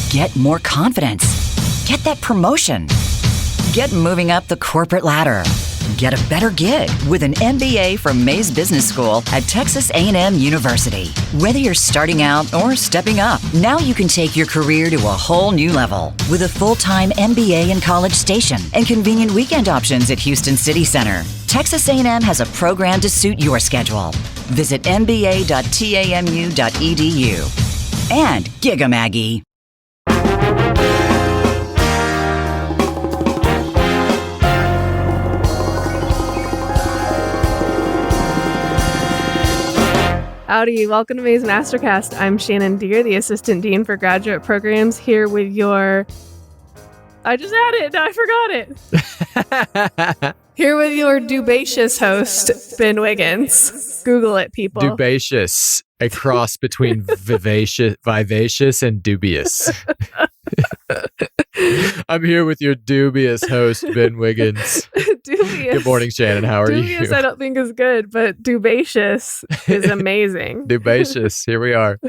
Get more confidence. Get that promotion. Get moving up the corporate ladder. Get a better gig with an MBA from Mays Business School at Texas A&M University. Whether you're starting out or stepping up, now you can take your career to a whole new level with a full-time MBA in College Station and convenient weekend options at Houston City Center. Texas A&M has a program to suit your schedule. Visit mba.tamu.edu. And Giga Maggie. Howdy, welcome to Mays MasterCast. I'm Shannon Deere, the Assistant Dean for Graduate Programs, here with your... I just had it, I forgot it. Here with your dubacious host, Ben Wiggins. Google it, people. Dubacious, a cross between vivacious and dubious. I'm here with your dubious host, Ben Wiggins. Dubious. Good morning, Shannon. How are you? Dubious I don't think is good, but dubacious is amazing. Dubacious. Here we are.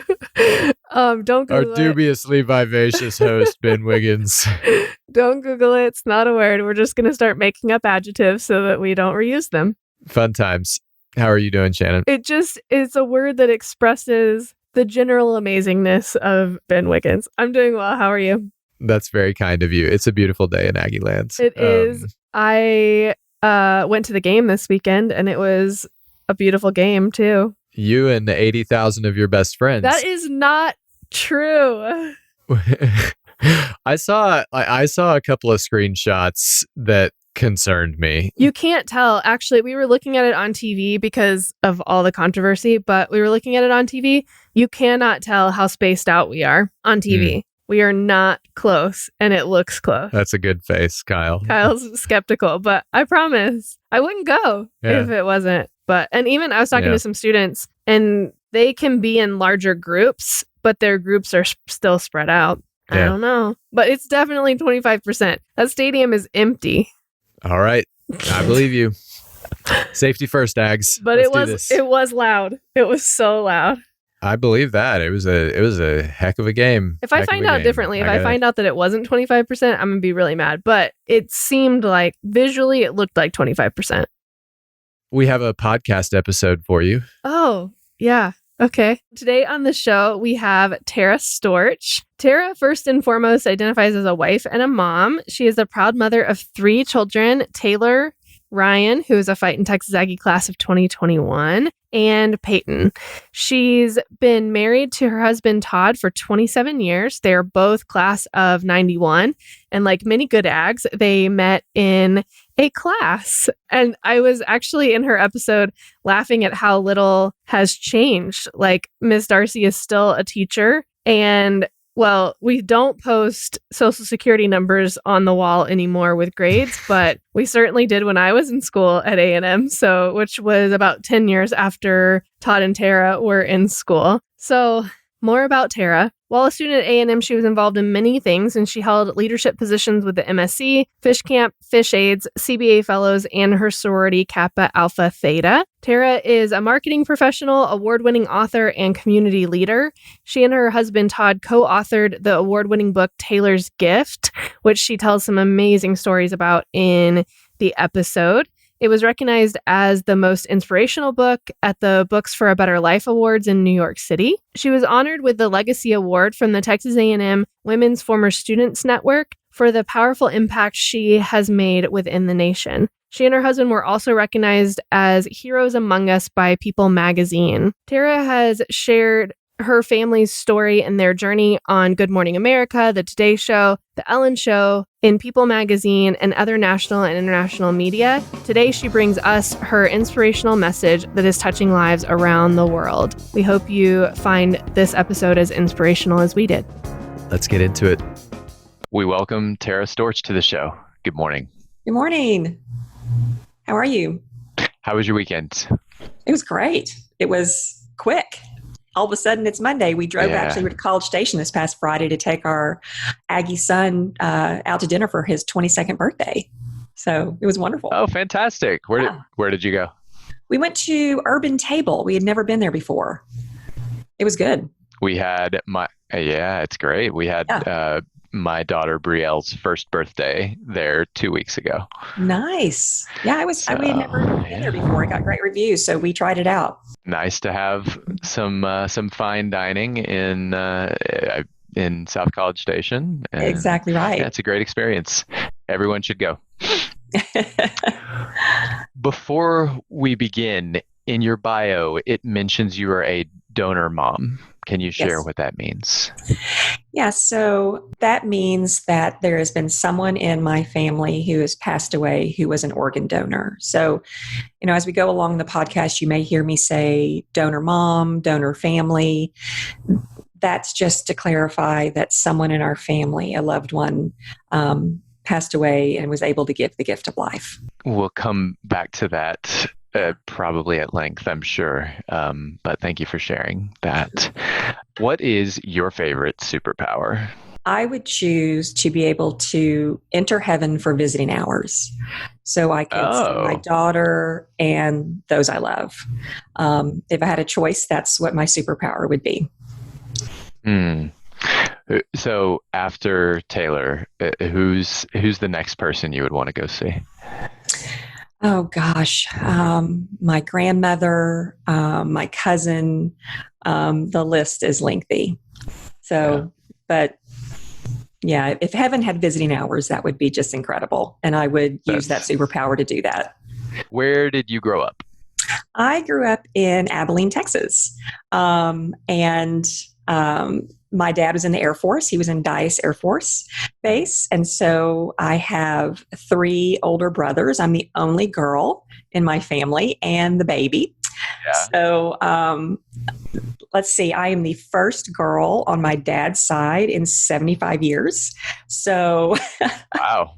Don't Google Our dubiously vivacious host, Ben Wiggins. Don't Google it. It's not a word. We're just going to start making up adjectives so that we don't reuse them. Fun times. How are you doing, Shannon? It's a word that expresses the general amazingness of Ben Wiggins. I'm doing well. How are you? That's very kind of you. It's a beautiful day in Aggie Land. It is. I went to the game this weekend, and it was a beautiful game, too. You and 80,000 of your best friends. That is not true. I saw a couple of screenshots that concerned me. You can't tell. Actually, we were looking at it on TV because of all the controversy, but we were looking at it on TV. You cannot tell how spaced out we are on TV. We are not close, and it looks close. That's a good face, Kyle. Kyle's skeptical, but I promise I wouldn't go if it wasn't. And even I was talking to some students, and they can be in larger groups, but their groups are still spread out. I don't know, but it's definitely 25%. That stadium is empty. All right, I believe you. Safety first, Ags. But it was loud. It was so loud. I believe that it was a heck of a game. If I find out differently, if I find out that it wasn't 25%, I'm gonna be really mad. But it seemed like visually, it looked like 25%. We have a podcast episode for you. Oh yeah. Okay. Today on the show, we have Tara Storch. Tara, first and foremost, identifies as a wife and a mom. She is a proud mother of 3 children, Taylor, Ryan, who is a Fighting Texas Aggie Class of 2021, and Peyton. She's been married to her husband, Todd, for 27 years. They are both class of 91. And like many good Ags, they met in a class. And I was actually in her episode laughing at how little has changed. Like Miss Darcy is still a teacher, and well, we don't post social security numbers on the wall anymore with grades, but we certainly did when I was in school at A&M, which was about 10 years after Todd and Tara were in school. So more about Tara. While a student at A&M, she was involved in many things, and she held leadership positions with the MSC, Fish Camp, Fish Aids, CBA Fellows, and her sorority, Kappa Alpha Theta. Tara is a marketing professional, award-winning author, and community leader. She and her husband, Todd, co-authored the award-winning book, Taylor's Gift, which she tells some amazing stories about in the episode. It was recognized as the most inspirational book at the Books for a Better Life Awards in New York City. She was honored with the Legacy Award from the Texas A&M Women's Former Students Network for the powerful impact she has made within the nation. She and her husband were also recognized as Heroes Among Us by People magazine. Tara has shared her family's story and their journey on Good Morning America, The Today Show, The Ellen Show, in People magazine, and other national and international media. Today, she brings us her inspirational message that is touching lives around the world. We hope you find this episode as inspirational as we did. Let's get into it. We welcome Tara Storch to the show. Good morning. Good morning. How are you? How was your weekend? It was great. It was quick. All of a sudden, it's Monday. We drove actually to College Station this past Friday to take our Aggie son out to dinner for his 22nd birthday. So it was wonderful. Oh, fantastic. Where did you go? We went to Urban Table. We had never been there before. It was good. We had Yeah, it's great. We had Yeah. my daughter Brielle's first birthday there 2 weeks ago. Nice. Yeah, So, we had never been there before. It got great reviews, so we tried it out. nice to have some fine dining in South College Station, and Exactly yeah, right. it's a great experience. Everyone should go. Before we begin, in your bio, it mentions you are a donor mom. Can you share Yes. what that means? Yeah, so that means that there has been someone in my family who has passed away who was an organ donor. So, as we go along the podcast, you may hear me say donor mom, donor family. That's just to clarify that someone in our family, a loved one, passed away and was able to give the gift of life. We'll come back to that probably at length, I'm sure. But thank you for sharing that. What is your favorite superpower? I would choose to be able to enter heaven for visiting hours. So I could see my daughter and those I love. If I had a choice, that's what my superpower would be. So after Taylor, who's the next person you would want to go see? Oh gosh, my grandmother, my cousin, the list is lengthy. So, but yeah, if heaven had visiting hours, that would be just incredible. And I would use that superpower to do that. Where did you grow up? I grew up in Abilene, Texas. My dad was in the Air Force. He was in Dice Air Force Base. And so I have 3 older brothers. I'm the only girl in my family and the baby. Yeah. So let's see, I am the first girl on my dad's side in 75 years. So wow.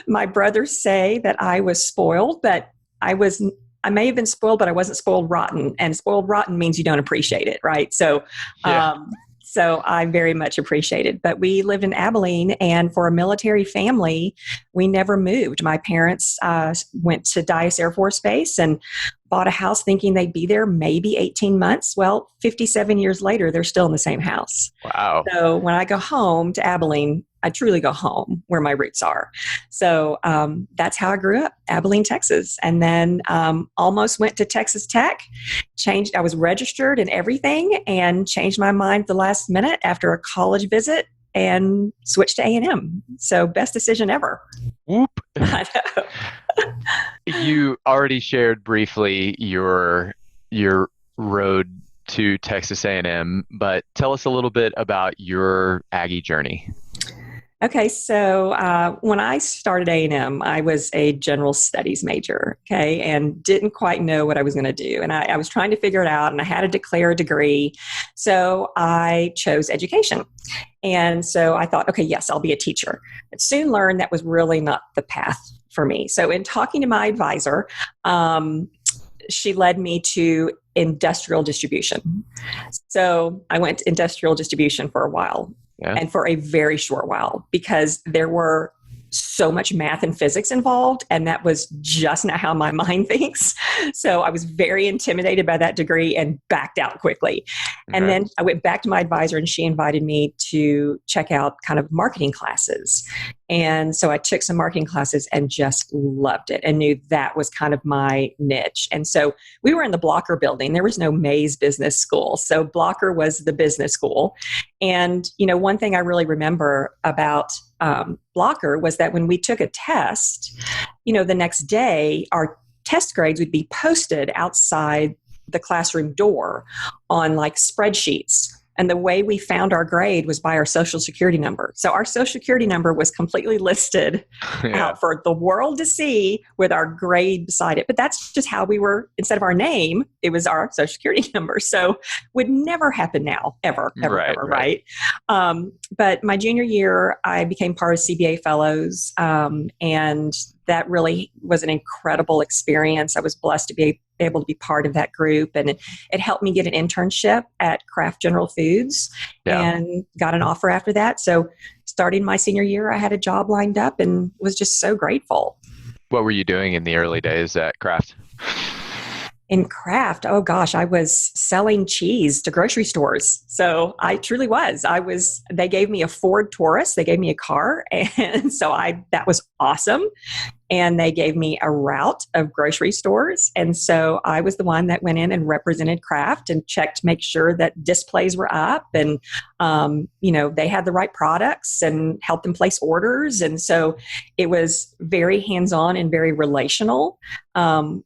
My brothers say that I was spoiled, but I may have been spoiled, but I wasn't spoiled rotten. And spoiled rotten means you don't appreciate it, right? So, So I very much appreciate it. But we lived in Abilene, and for a military family, we never moved. My parents went to Dice Air Force Base and bought a house thinking they'd be there maybe 18 months. Well, 57 years later, they're still in the same house. Wow. So when I go home to Abilene, I truly go home where my roots are. So that's how I grew up, Abilene, Texas. And then almost went to Texas Tech, I was registered and everything, and changed my mind at the last minute after a college visit and switched to A&M. So best decision ever. Whoop. You already shared briefly your road to Texas A&M, but tell us a little bit about your Aggie journey. Okay, so when I started A&M, I was a general studies major, okay, and didn't quite know what I was going to do. And I was trying to figure it out, and I had to declare a degree. So I chose education. And so I thought, okay, yes, I'll be a teacher. But soon learned that was really not the path for me. So in talking to my advisor, she led me to industrial distribution. So I went to industrial distribution for a while. Yeah. And for a very short while, because there were so much math and physics involved, and that was just not how my mind thinks. So I was very intimidated by that degree and backed out quickly. Okay. And then I went back to my advisor, and she invited me to check out kind of marketing classes. And so I took some marketing classes and just loved it and knew that was kind of my niche. And so we were in the Blocker building. There was no Mays Business School. So Blocker was the business school. And, one thing I really remember about Blocker was that when we took a test, the next day, our test grades would be posted outside the classroom door on like spreadsheets. And the way we found our grade was by our social security number. So our social security number was completely listed out for the world to see with our grade beside it. But that's just how we were, instead of our name, it was our social security number. So would never happen now, ever, right? But my junior year, I became part of CBA Fellows. And that really was an incredible experience. I was blessed to be able to be part of that group, and it helped me get an internship at Kraft General Foods and got an offer after that. So starting my senior year, I had a job lined up and was just so grateful. What were you doing in the early days at Kraft? in craft, oh gosh, I was selling cheese to grocery stores. So I truly was. They gave me a Ford Taurus. They gave me a car. And so that was awesome. And they gave me a route of grocery stores. And so I was the one that went in and represented craft and checked to make sure that displays were up and, they had the right products and helped them place orders. And so it was very hands-on and very relational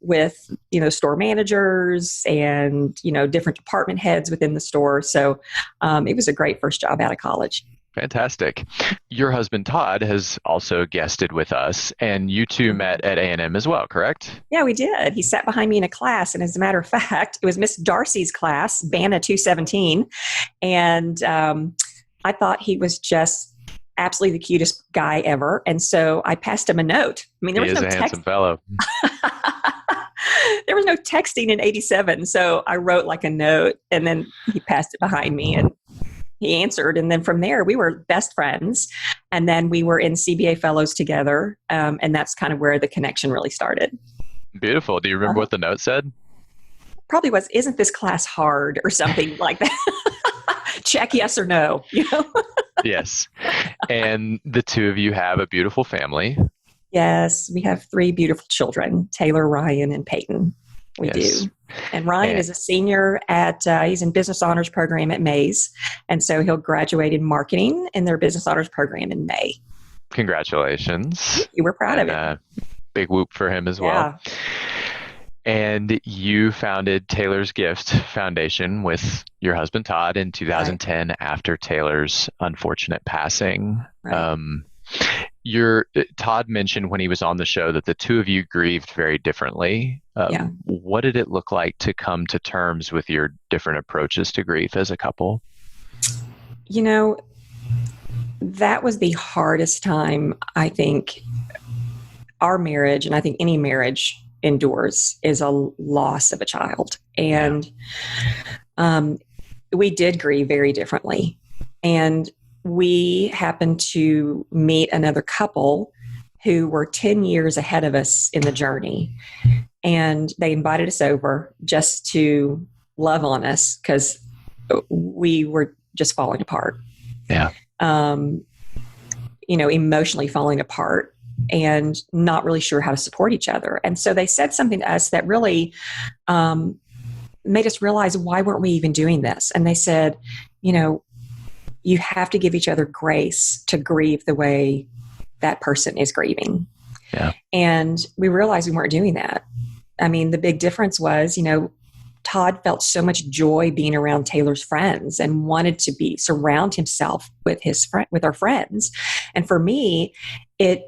with, store managers and, different department heads within the store. So it was a great first job out of college. Fantastic. Your husband, Todd, has also guested with us, and you two met at A&M as well, correct? Yeah, we did. He sat behind me in a class, and as a matter of fact, it was Miss Darcy's class, BANA 217, and I thought he was just absolutely the cutest guy ever, and so I passed him a note. I mean, there was no text. He is a handsome fellow. There was no texting in 87, so I wrote like a note, and then he passed it behind me, and he answered. And then from there, we were best friends. And then we were in CBA Fellows together. And that's kind of where the connection really started. Beautiful. Do you remember what the note said? Probably was, "Isn't this class hard?" or something like that. Check yes or no. Yes. And the two of you have a beautiful family. Yes. We have 3 beautiful children, Taylor, Ryan, and Peyton. We do. And Ryan is a senior he's in business honors program at Mays. And so he'll graduate in marketing in their business honors program in May. Congratulations. You were proud of him. Big whoop for him as well. And you founded Taylor's Gift Foundation with your husband, Todd, in 2010 after Taylor's unfortunate passing. Right. Todd mentioned when he was on the show that the two of you grieved very differently. What did it look like to come to terms with your different approaches to grief as a couple? That was the hardest time, I think, our marriage, and I think any marriage endures, is a loss of a child. And we did grieve very differently. And we happened to meet another couple who were 10 years ahead of us in the journey. And they invited us over just to love on us because we were just falling apart. Yeah. Emotionally falling apart and not really sure how to support each other. And so they said something to us that really made us realize, why weren't we even doing this? And they said, you have to give each other grace to grieve the way that person is grieving. Yeah. And we realized we weren't doing that. I mean, the big difference was, Todd felt so much joy being around Taylor's friends and wanted to surround himself with with our friends. And for me, it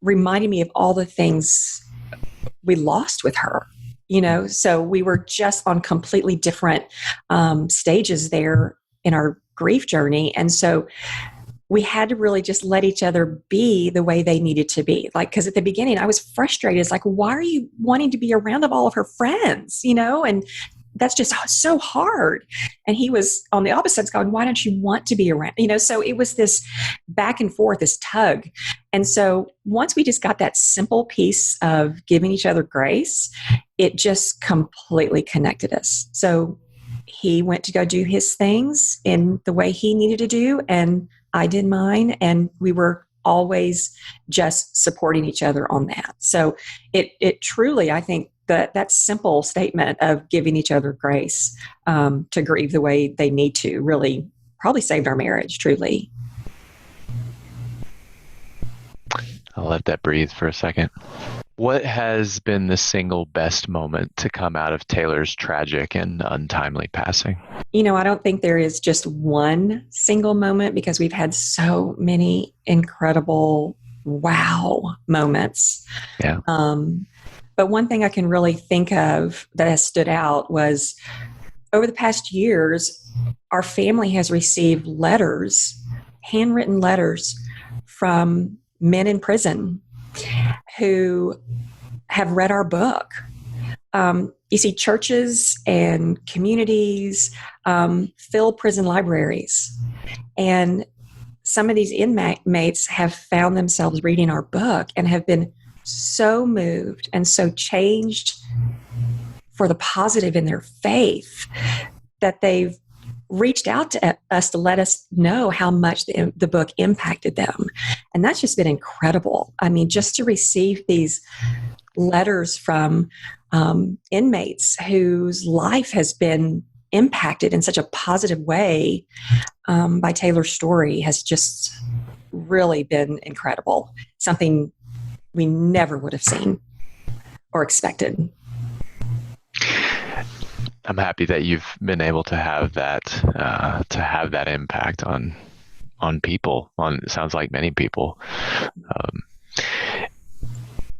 reminded me of all the things we lost with her. So we were just on completely different stages there in our grief journey. And so we had to really just let each other be the way they needed to be. Because at the beginning I was frustrated. It's like, why are you wanting to be around all of her friends? And that's just so hard. And he was on the opposite side going, why don't you want to be around? So it was this back and forth, this tug. And so once we just got that simple piece of giving each other grace, it just completely connected us. So he went to go do his things in the way he needed to do, and I did mine, and we were always just supporting each other on that. So it truly, I think, that simple statement of giving each other grace to grieve the way they need to really probably saved our marriage, truly. I'll let that breathe for a second. What has been the single best moment to come out of Taylor's tragic and untimely passing? I don't think there is just one single moment, because we've had so many incredible wow moments. Yeah. But one thing I can really think of that has stood out was over the past years, our family has received letters, handwritten letters from men in prison who have read our book. You see, churches and communities fill prison libraries. And some of these inmates have found themselves reading our book and have been so moved and so changed for the positive in their faith, that they've reached out to us to let us know how much the book impacted them. And that's just been incredible. I mean, just to receive these letters from inmates whose life has been impacted in such a positive way by Taylor's story has just really been incredible. Something we never would have seen or expected. I'm happy that you've been able to have that impact on people. It sounds like many people.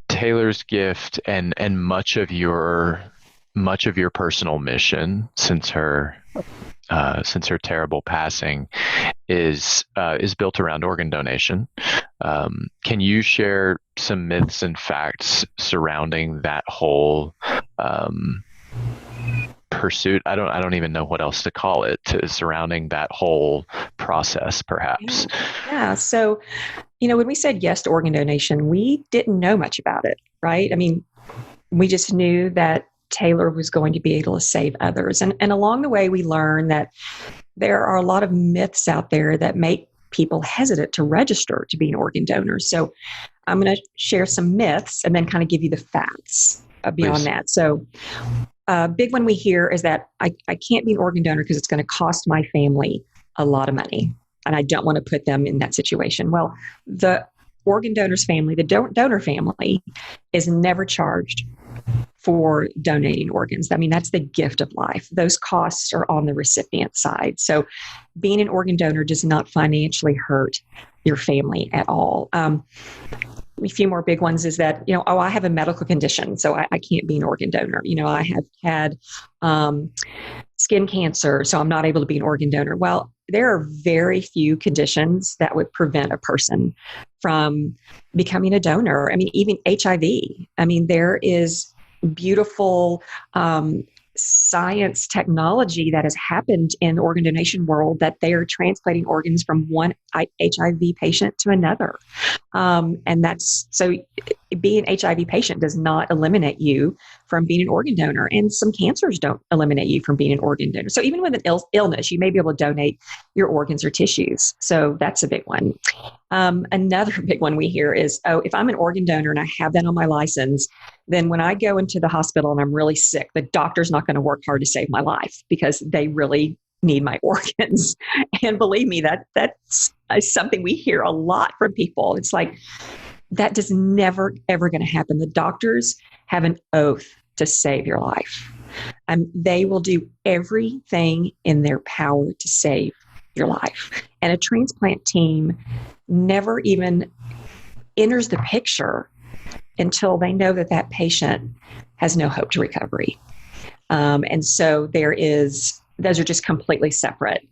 Taylor's gift and much of your personal mission since her terrible passing is built around organ donation. Can you share some myths and facts surrounding that whole pursuit? I don't even know what else to call it, surrounding that whole process, perhaps. Yeah. So, when we said yes to organ donation, we didn't know much about it, right? I mean, we just knew that Taylor was going to be able to save others. And along the way, we learned that there are a lot of myths out there that make people hesitant to register to be an organ donor. So I'm going to share some myths and then kind of give you the facts beyond Please. that. So a big one we hear is that I can't be an organ donor because it's going to cost my family a lot of money, and I don't want to put them in that situation. Well, the organ donor's family, the donor family, is never charged for donating organs. I mean, that's the gift of life. Those costs are on the recipient side. So being an organ donor does not financially hurt your family at all. A few more big ones is that, I have a medical condition, so I can't be an organ donor. I have had skin cancer, so I'm not able to be an organ donor. Well, there are very few conditions that would prevent a person from becoming a donor. I mean, even HIV. I mean, there is beautiful science technology that has happened in the organ donation world that they are transplanting organs from one HIV patient to another. And that's so being an HIV patient does not eliminate you from being an organ donor. And some cancers don't eliminate you from being an organ donor. So even with an illness, you may be able to donate your organs or tissues. So that's a big one. Another big one we hear is, if I'm an organ donor and I have that on my license, then when I go into the hospital and I'm really sick, the doctor's not going to work hard to save my life because they really need my organs. And believe me, that's something we hear a lot from people. It's like, that is never, ever going to happen. The doctors have an oath to save your life. They will do everything in their power to save your life. And a transplant team never even enters the picture until they know that patient has no hope to recovery. And so those are just completely separate.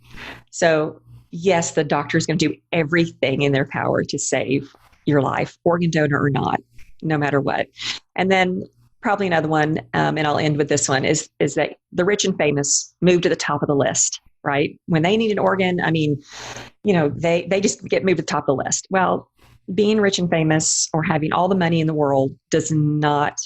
So yes, the doctor is going to do everything in their power to save your life, organ donor or not, no matter what. And then probably another one, and I'll end with this one, is that the rich and famous move to the top of the list, right? When they need an organ, I mean, they just get moved to the top of the list. Well, being rich and famous or having all the money in the world does not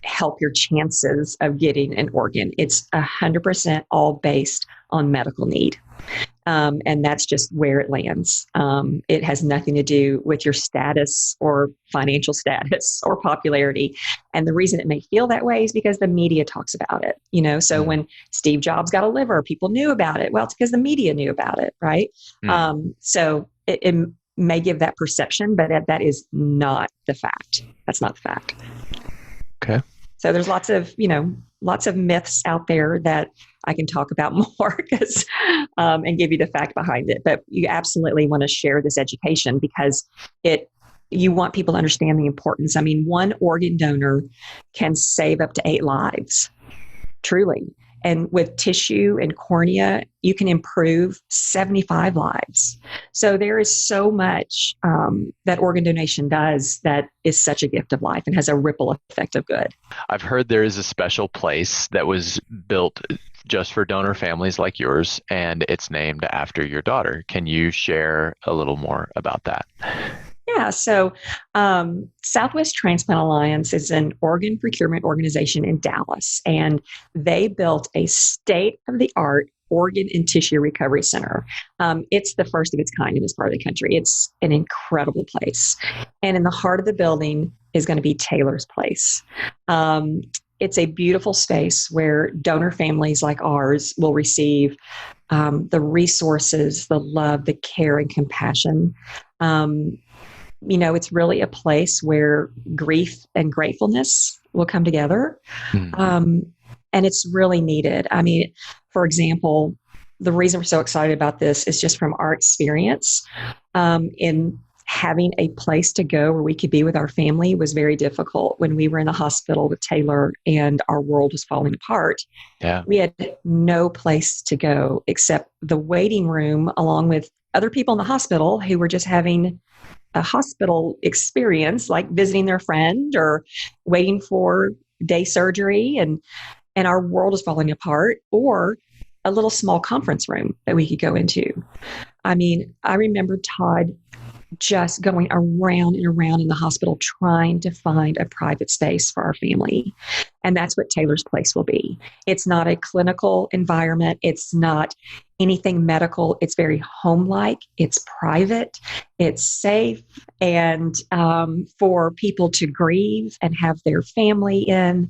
help your chances of getting an organ. It's 100% all based on medical need. And that's just where it lands. It has nothing to do with your status or financial status or popularity. And the reason it may feel that way is because the media talks about it. So when Steve Jobs got a liver, people knew about it. Well, it's because the media knew about it, right? So it may give that perception, but that is not the fact. That's not the fact. Okay. So there's lots of myths out there that I can talk about more and give you the fact behind it. But you absolutely want to share this education because you want people to understand the importance. I mean, one organ donor can save up to 8 lives, truly. And with tissue and cornea, you can improve 75 lives. So there is so much that organ donation does that is such a gift of life and has a ripple effect of good. I've heard there is a special place that was built just for donor families like yours, and it's named after your daughter. Can you share a little more about that? Yeah. So, Southwest Transplant Alliance is an organ procurement organization in Dallas, and they built a state-of-the-art organ and tissue recovery center. It's the first of its kind in this part of the country. It's an incredible place. And in the heart of the building is going to be Taylor's place. It's a beautiful space where donor families like ours will receive the resources, the love, the care, and compassion. It's really a place where grief and gratefulness will come together. And it's really needed. I mean, for example, the reason we're so excited about this is just from our experience in having a place to go where we could be with our family was very difficult when we were in the hospital with Taylor and our world was falling apart. Yeah. We had no place to go except the waiting room, along with other people in the hospital who were just having a hospital experience, like visiting their friend or waiting for day surgery, and our world was falling apart, or a little small conference room that we could go into. I mean, I remember Todd just going around and around in the hospital trying to find a private space for our family. And that's what Taylor's place will be. It's not a clinical environment. It's not anything medical. It's very home-like. It's private. It's safe. And for people to grieve and have their family in.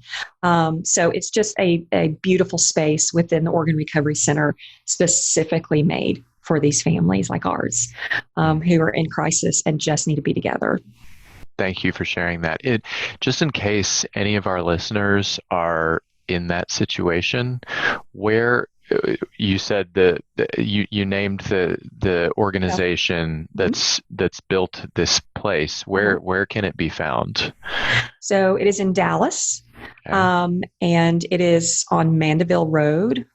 So it's just a beautiful space within the Organ Recovery Center specifically made for these families like ours who are in crisis and just need to be together. Thank you for sharing that. Just in case any of our listeners are in that situation, where you said you named the organization that's built this place. Where can it be found? So it is in Dallas, and it is on Mandeville Road.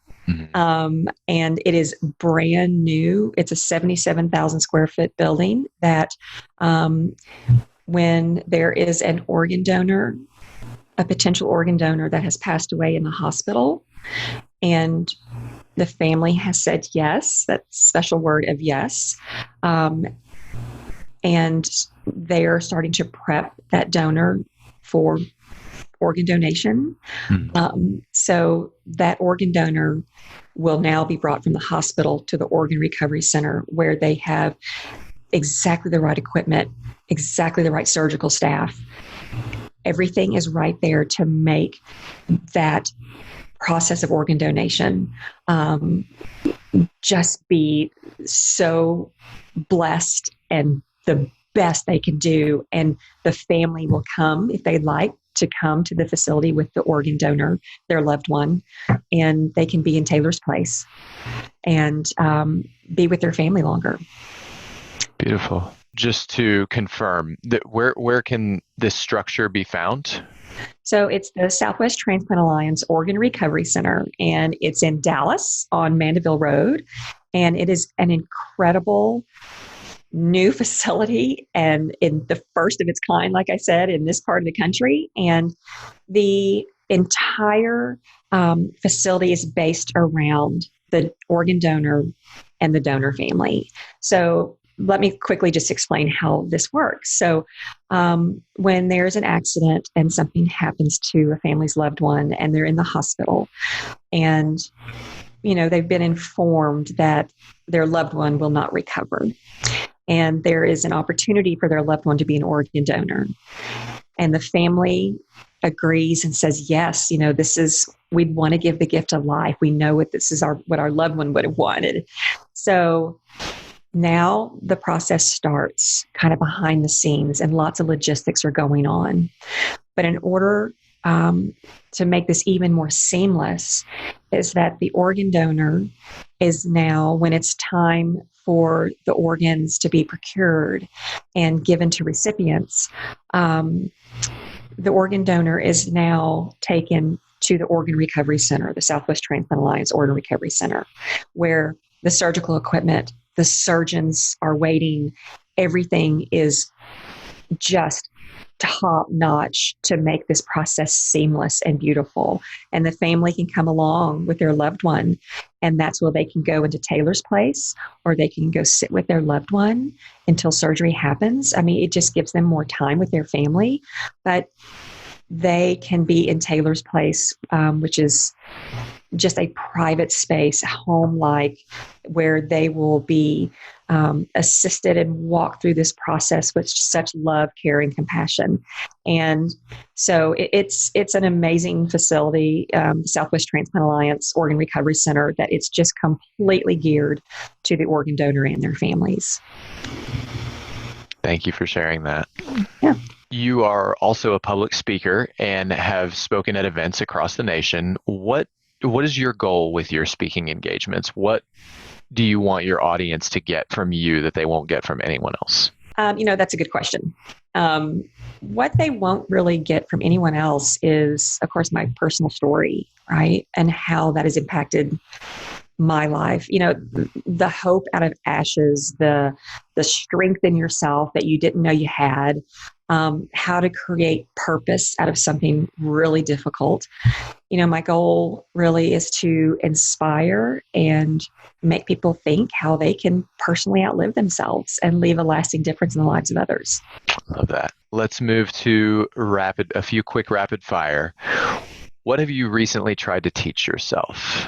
And it is brand new. It's a 77,000 square foot building that when there is an organ donor, a potential organ donor that has passed away in the hospital, and the family has said yes, that special word of yes, and they are starting to prep that donor for organ donation. So that organ donor will now be brought from the hospital to the Organ Recovery Center, where they have exactly the right equipment, exactly the right surgical staff. Everything is right there to make that process of organ donation just be so blessed and the best they can do. And the family will come, if they'd like, to come to the facility with the organ donor, their loved one, and they can be in Taylor's place and be with their family longer. Beautiful. Just to confirm, where can this structure be found? So it's the Southwest Transplant Alliance Organ Recovery Center, and it's in Dallas on Mandeville Road, and it is an incredible new facility and in the first of its kind, like I said, in this part of the country. And the entire facility is based around the organ donor and the donor family. So let me quickly just explain how this works. So when there's an accident and something happens to a family's loved one and they're in the hospital and they've been informed that their loved one will not recover, and there is an opportunity for their loved one to be an organ donor, and the family agrees and says, yes, we'd want to give the gift of life. We know what our loved one would have wanted. So now the process starts kind of behind the scenes, and lots of logistics are going on. But in order to make this even more seamless, is that the organ donor is now, when it's time for the organs to be procured and given to recipients, the organ donor is now taken to the Organ Recovery Center, the Southwest Transplant Alliance Organ Recovery Center, where the surgical equipment, the surgeons are waiting. Everything is just top notch to make this process seamless and beautiful. And the family can come along with their loved one. And that's where they can go into Taylor's place, or they can go sit with their loved one until surgery happens. I mean, it just gives them more time with their family. But they can be in Taylor's place, which is just a private space, home-like, where they will be assisted and walk through this process with such love, care, and compassion. And so it's an amazing facility, the Southwest Transplant Alliance Organ Recovery Center, that it's just completely geared to the organ donor and their families. Thank you for sharing that. Yeah. You are also a public speaker and have spoken at events across the nation. What is your goal with your speaking engagements? What do you want your audience to get from you that they won't get from anyone else? That's a good question. What they won't really get from anyone else is, of course, my personal story, right? And how that has impacted my life. The hope out of ashes, the strength in yourself that you didn't know you had, how to create purpose out of something really difficult. My goal really is to inspire and make people think how they can personally outlive themselves and leave a lasting difference in the lives of others. Love that. Let's move to a few quick rapid fire. What have you recently tried to teach yourself?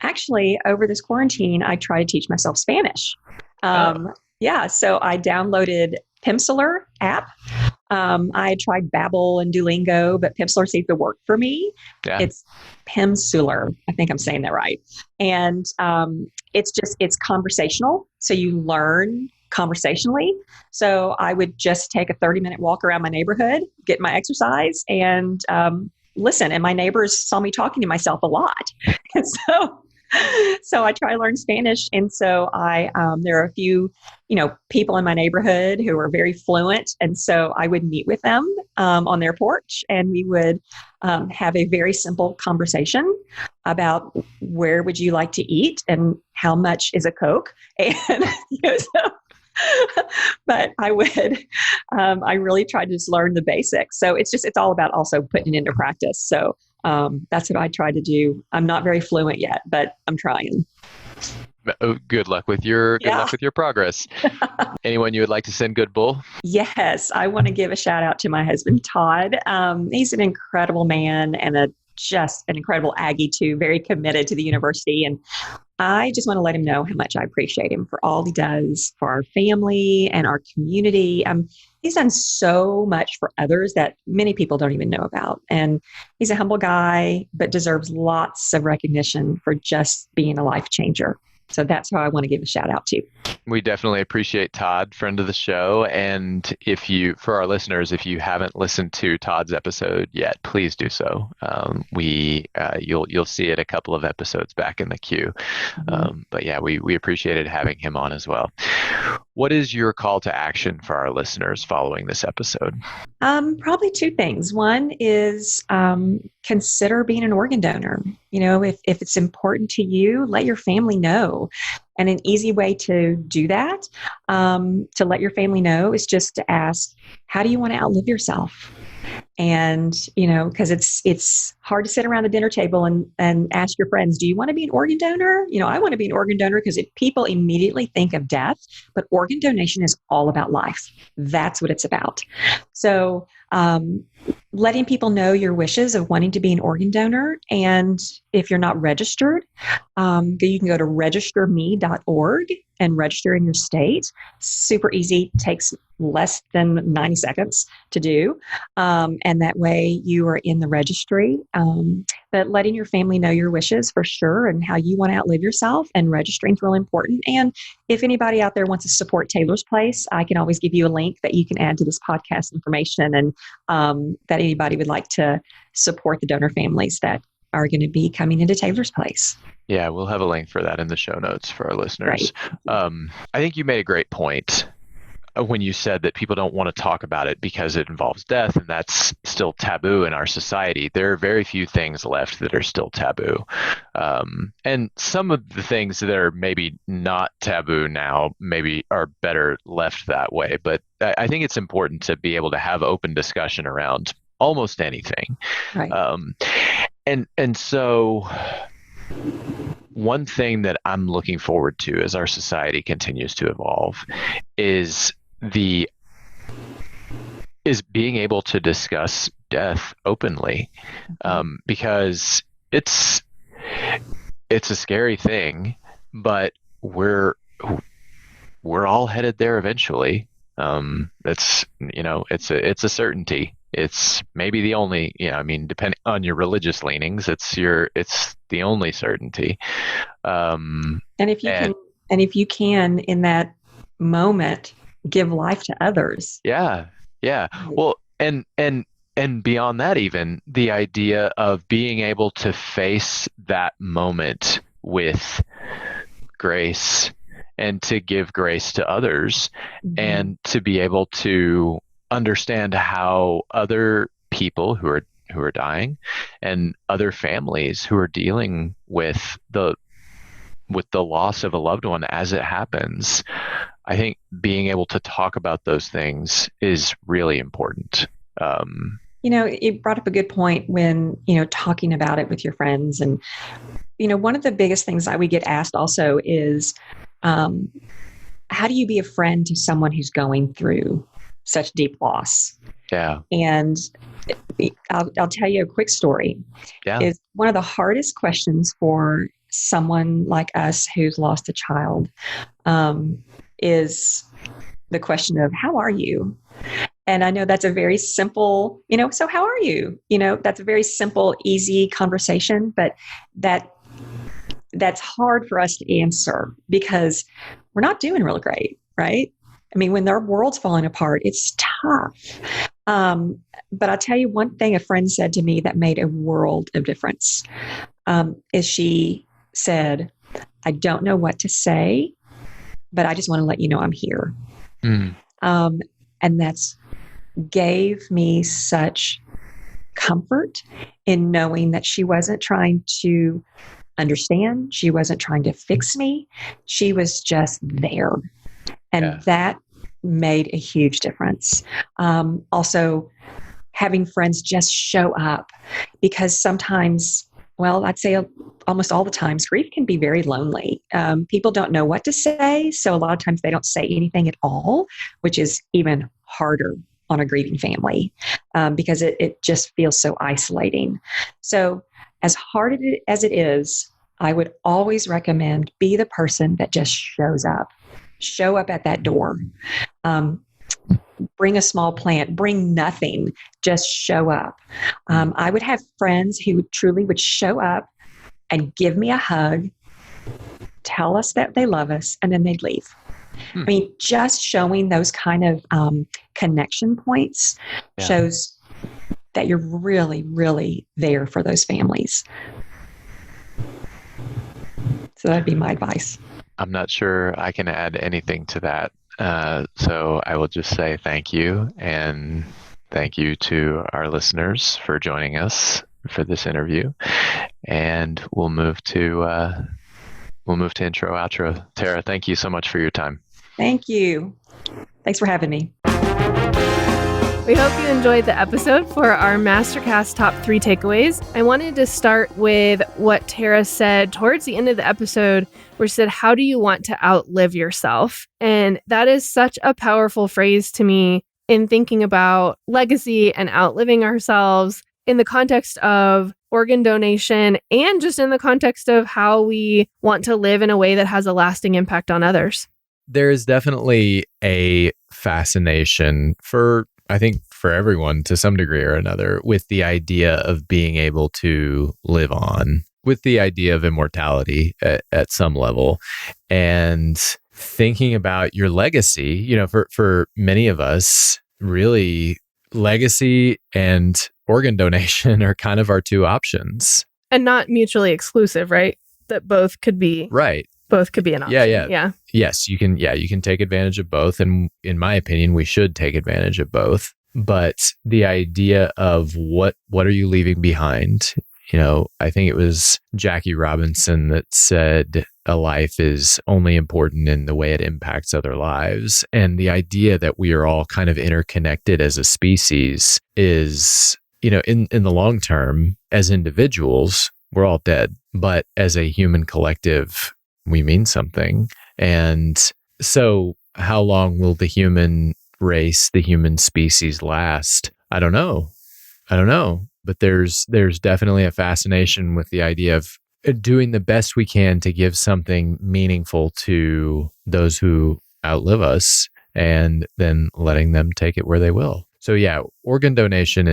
Actually, over this quarantine, I tried to teach myself Spanish. Yeah, so I downloaded Pimsleur app. I had tried Babbel and Duolingo, but Pimsleur seemed to work for me. Yeah. It's Pimsleur. I think I'm saying that right. And it's conversational. So you learn conversationally. So I would just take a 30-minute walk around my neighborhood, get my exercise, and listen. And my neighbors saw me talking to myself a lot. And so I try to learn Spanish. And so there are a few, people in my neighborhood who are very fluent. And so I would meet with them on their porch, and we would have a very simple conversation about where would you like to eat and how much is a Coke. And, but I really tried to just learn the basics. So it's all about also putting it into practice. So that's what I try to do. I'm not very fluent yet, but I'm trying. Good luck with your progress. Anyone you would like to send good bull? Yes, I want to give a shout out to my husband, Todd. He's an incredible man and just an incredible Aggie too, very committed to the university. And I just want to let him know how much I appreciate him for all he does for our family and our community. He's done so much for others that many people don't even know about. And he's a humble guy, but deserves lots of recognition for just being a life changer. So that's who I want to give a shout out to. We definitely appreciate Todd, friend of the show. And for our listeners, if you haven't listened to Todd's episode yet, please do so. You'll see it a couple of episodes back in the queue. Mm-hmm. But yeah, we appreciated having him on as well. What is your call to action for our listeners following this episode? Probably two things. One is consider being an organ donor. If it's important to you, let your family know. And an easy way to do that, to let your family know, is just to ask, how do you want to outlive yourself? And, because it's hard to sit around the dinner table and ask your friends, do you want to be an organ donor? I want to be an organ donor, because people immediately think of death, but organ donation is all about life. That's what it's about. So letting people know your wishes of wanting to be an organ donor. And if you're not registered, you can go to registerme.org and register in your state. Super easy, takes less than 90 seconds to do. And that way you are in the registry. But letting your family know your wishes for sure and how you want to outlive yourself, and registering is really important. And if anybody out there wants to support Taylor's Place, I can always give you a link that you can add to this podcast information, and that anybody would like to support the donor families that are going to be coming into Taylor's Place. Yeah, we'll have a link for that in the show notes for our listeners. Right. I think you made a great point. when you said that people don't want to talk about it because it involves death, and that's still taboo in our society. There are very few things left that are still taboo. And some of the things that are maybe not taboo now maybe are better left that way. But I think it's important to be able to have open discussion around almost anything. Right. And so one thing that I'm looking forward to as our society continues to evolve is being able to discuss death openly, because it's a scary thing, but we're all headed there eventually. It's a certainty. It's maybe the only, depending on your religious leanings, it's the only certainty. And if you can in that moment give life to others. Yeah. Well, and beyond that, even the idea of being able to face that moment with grace and to give grace to others, and to be able to understand how other people who are dying and other families who are dealing with the loss of a loved one as it happens. I think being able to talk about those things is really important. It brought up a good point when, talking about it with your friends. And, one of the biggest things that we get asked also is, how do you be a friend to someone who's going through such deep loss? Yeah. And I'll tell you a quick story. Yeah. Is one of the hardest questions for someone like us who's lost a child, is the question of, how are you? And I know that's a very simple, so how are you? That's a very simple, easy conversation, but that's hard for us to answer because we're not doing real great, right? I mean, when their world's falling apart, it's tough. But I'll tell you one thing a friend said to me that made a world of difference, is she said, I don't know what to say, but I just want to let you know I'm here. And that's gave me such comfort in knowing that she wasn't trying to understand. She wasn't trying to fix me. She was just there. And that made a huge difference. Also, having friends just show up, because sometimes, well, I'd say almost all the times, grief can be very lonely. People don't know what to say. So a lot of times they don't say anything at all, which is even harder on a grieving family, because it just feels so isolating. So as hard as it is, I would always recommend be the person that just shows up. Show up at that door. Bring a small plant, bring nothing, just show up. I would have friends who truly would show up and give me a hug, tell us that they love us, and then they'd leave. I mean, just showing those kind of connection points shows that you're really, really there for those families. So that'd be my advice. I'm not sure I can add anything to that. So I will just say thank you, and thank you to our listeners for joining us for this interview. And we'll move to intro, outro. Tara, thank you so much for your time. Thank you. Thanks for having me. We hope you enjoyed the episode for our MasterCast top 3 takeaways. I wanted to start with what Tara said towards the end of the episode, where she said, how do you want to outlive yourself? And that is such a powerful phrase to me in thinking about legacy and outliving ourselves in the context of organ donation, and just in the context of how we want to live in a way that has a lasting impact on others. There is definitely a fascination I think for everyone to some degree or another, with the idea of being able to live on, with the idea of immortality at some level, and thinking about your legacy. For many of us, really, legacy and organ donation are kind of our 2 options. And not mutually exclusive, right? That both could be. Right. Both could be an option. Yeah. yes, you can take advantage of both. And in my opinion, we should take advantage of both. But the idea of what are you leaving behind? I think it was Jackie Robinson that said a life is only important in the way it impacts other lives. And the idea that we are all kind of interconnected as a species is, in the long term, as individuals, we're all dead. But as a human collective, we mean something. And so how long will the human race, the human species last? I don't know. But there's definitely a fascination with the idea of doing the best we can to give something meaningful to those who outlive us and then letting them take it where they will. So yeah, organ donation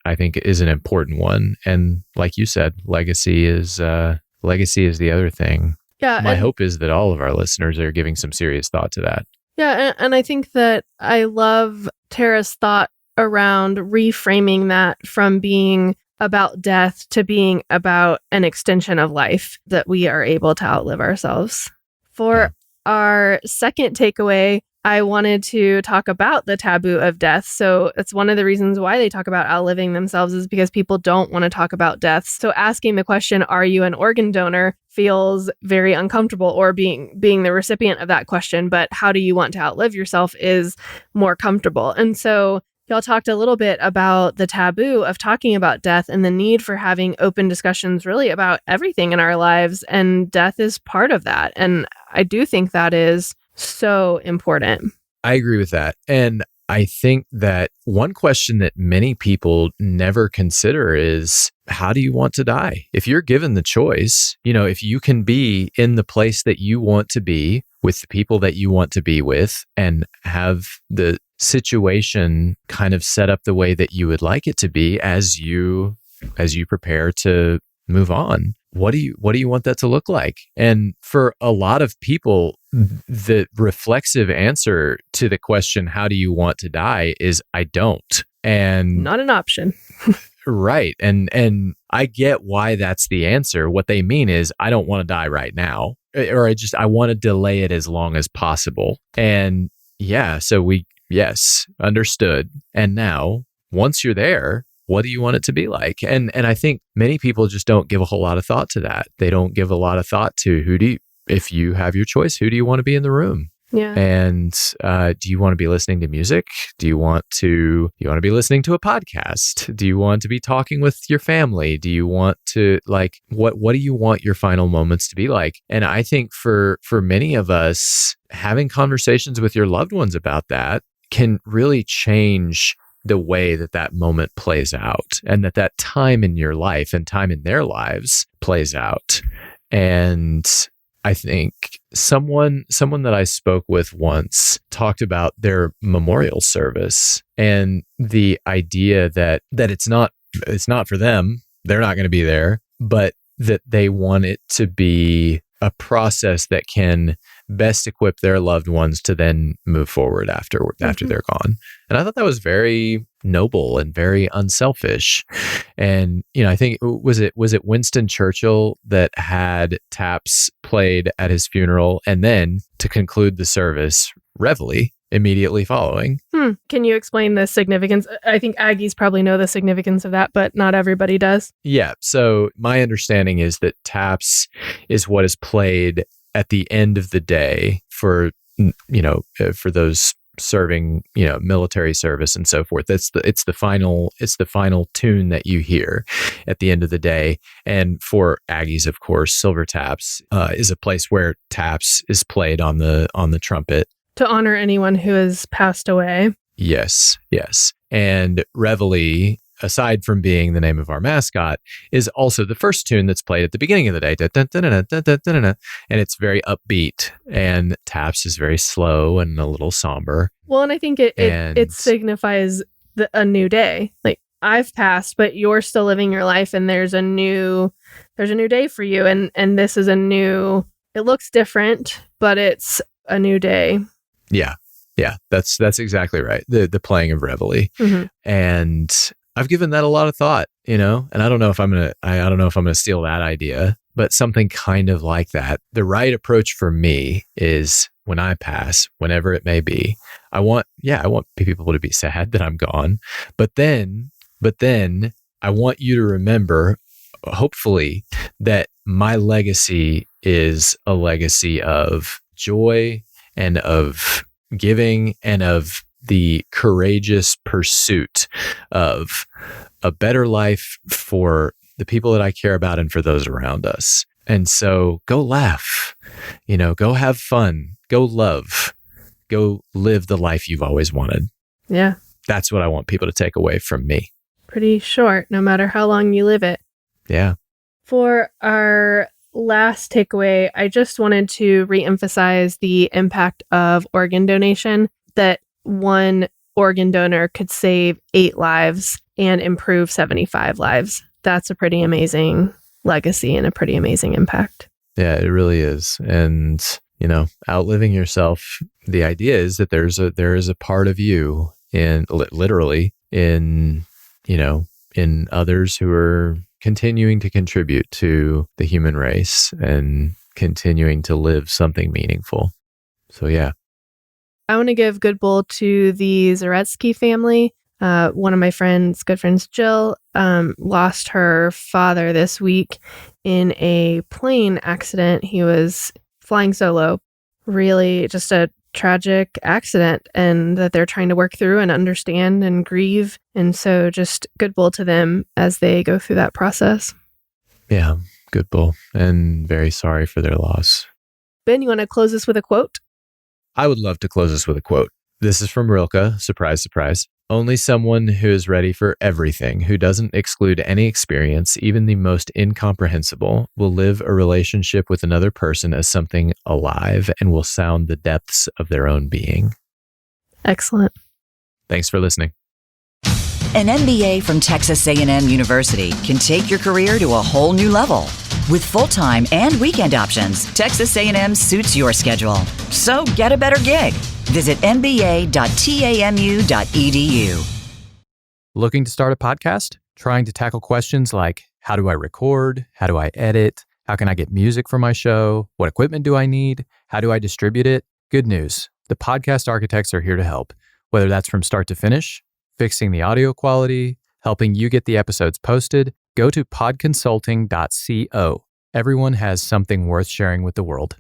I think is an important one. And like you said, legacy is the other thing. Yeah. My hope is that all of our listeners are giving some serious thought to that. Yeah. And I think that I love Tara's thought around reframing that from being about death to being about an extension of life, that we are able to outlive ourselves. For our second takeaway, I wanted to talk about the taboo of death. So it's one of the reasons why they talk about outliving themselves, is because people don't want to talk about death. So asking the question, are you an organ donor, feels very uncomfortable, or being the recipient of that question. But how do you want to outlive yourself is more comfortable. And so y'all talked a little bit about the taboo of talking about death and the need for having open discussions really about everything in our lives. And death is part of that. And I do think that is so important. I agree with that. And I think that one question that many people never consider is, how do you want to die? If you're given the choice, if you can be in the place that you want to be with the people that you want to be with and have the situation kind of set up the way that you would like it to be as you prepare to move on, what do you want that to look like? And for a lot of people, the reflexive answer to the question, how do you want to die, is I don't. And not an option. Right. And I get why that's the answer. What they mean is, I don't want to die right now, or I want to delay it as long as possible. And yeah, so yes, understood. And now, once you're there, what do you want it to be like? And I think many people just don't give a whole lot of thought to that. They don't give a lot of thought to if you have your choice, who do you want to be in the room? Yeah. And do you want to be listening to music? Do you want to be listening to a podcast? Do you want to be talking with your family? Do you want to what do you want your final moments to be like? And I think for many of us, having conversations with your loved ones about that can really change the way that moment plays out, and that time in your life and time in their lives plays out. And I think someone that I spoke with once talked about their memorial service and the idea that it's not for them. They're not going to be there, but that they want it to be a process that can best equip their loved ones to then move forward after they're gone. And I thought that was very noble and very unselfish. And I think was it Winston Churchill that had taps played at his funeral, and then to conclude the service, reveille immediately following. Can you explain the significance? I think Aggies probably know the significance of that, but not everybody does. Yeah. So my understanding is that taps is what is played at the end of the day for those serving, military service and so forth. It's the final tune that you hear at the end of the day. And for Aggies, of course, silver taps is a place where taps is played on the trumpet to honor anyone who has passed away. Yes. And reveille, aside from being the name of our mascot, is also the first tune that's played at the beginning of the day. And it's very upbeat, and taps is very slow and a little somber. Well, and I think it signifies a new day. Like, I've passed, but you're still living your life, and there's a new day for you, and this is it looks different, but it's a new day. Yeah, that's exactly right. The playing of reveille. Mm-hmm. And I've given that a lot of thought, and I don't know if I'm gonna steal that idea, but something kind of like that. The right approach for me is when I pass, whenever it may be, I want people to be sad that I'm gone, but then I want you to remember, hopefully, that my legacy is a legacy of joy and of giving and of the courageous pursuit of a better life for the people that I care about and for those around us. And so go laugh, go have fun, go love, go live the life you've always wanted. Yeah. That's what I want people to take away from me. Pretty short, no matter how long you live it. Yeah. For our last takeaway, I just wanted to reemphasize the impact of organ donation, that one organ donor could save 8 lives and improve 75 lives. That's a pretty amazing legacy and a pretty amazing impact. Yeah, it really is. And, outliving yourself, the idea is that there is a part of you literally in others who are continuing to contribute to the human race and continuing to live something meaningful. So, yeah. I want to give good bull to the Zaretsky family. One of my good friends, Jill, lost her father this week in a plane accident. He was flying solo. Really just a tragic accident, and that they're trying to work through and understand and grieve. And so just good bull to them as they go through that process. Yeah, good bull. And very sorry for their loss. Ben, you want to close us with a quote? I would love to close us with a quote. This is from Rilke. Surprise, surprise. Only someone who is ready for everything, who doesn't exclude any experience, even the most incomprehensible, will live a relationship with another person as something alive and will sound the depths of their own being. Excellent. Thanks for listening. An MBA from Texas A&M University can take your career to a whole new level. With full-time and weekend options, Texas A&M suits your schedule. So get a better gig. Visit mba.tamu.edu. Looking to start a podcast? Trying to tackle questions like, how do I record? How do I edit? How can I get music for my show? What equipment do I need? How do I distribute it? Good news. The podcast architects are here to help. Whether that's from start to finish, fixing the audio quality, helping you get the episodes posted, go to podconsulting.co. Everyone has something worth sharing with the world.